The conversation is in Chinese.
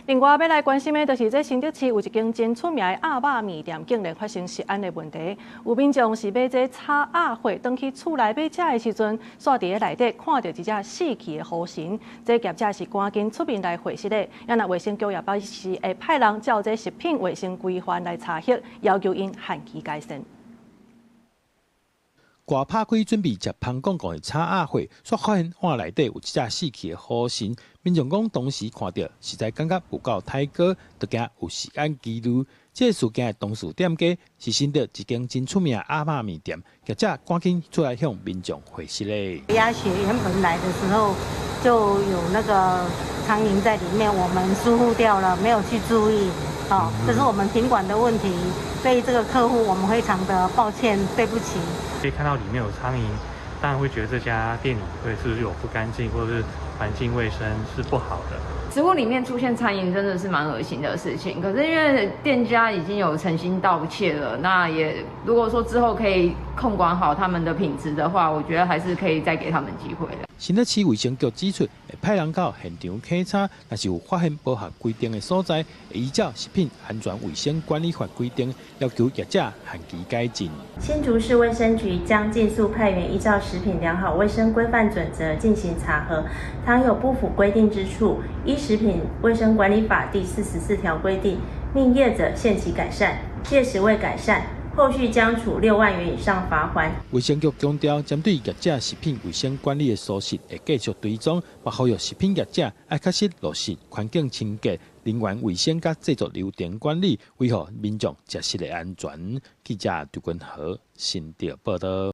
另外，要来关心的就是这新竹市有一间真出名的鸭肉面店，竟然发生食安的问题。有民众是买这炒鸭血，回去厝内买食的时阵，煞伫内底看到一只死去的活神。这业者是赶紧出面来回实的，也那卫生局也表示会派人照这食品卫生规范来查核，要求因限期改善。挂拍开准备食香港的炒鸭血，却发现碗内底有一只死去的活神。民众讲当时看到，实在感觉有够太过，就惊有食安疑虑。这个事件的当事店家是新竹一间真出名的鸭肉面店，业者赶紧出来向民众回示嘞。鸭血原本来的时候就有那个苍蝇在里面，我们疏忽掉了，没有去注意。这是我们品管的问题，对这个客户我们非常的抱歉，对不起。可以看到里面有苍蝇，当然会觉得这家店里是不是有不干净，或者是环境卫生是不好的。食物里面出现苍蝇真的是蛮恶心的事情，可是因为店家已经有诚心道歉了，那也如果说之后可以控管好他们的品质的话，我觉得还是可以再给他们机会的。新竹市卫生局指出，会派人到现场稽查，若是有发现不合规定的所在，会依照食品安全卫生管理法规定，要求业者限期改进。新竹市卫生局将尽速派员依照食品良好卫生规范准则进行查核，倘有不符规定之处，依食品卫生管理法第44条规定，命业者限期改善，届时未改善，后续将处6万元以上罚锾。卫生局强调，针对业者食品卫生管理的疏失，会继续追踪，也呼吁食品业者要确实落实环境清洁、人员卫生甲制作流程管理，维护民众食食的安全。记者杜君豪新竹报道。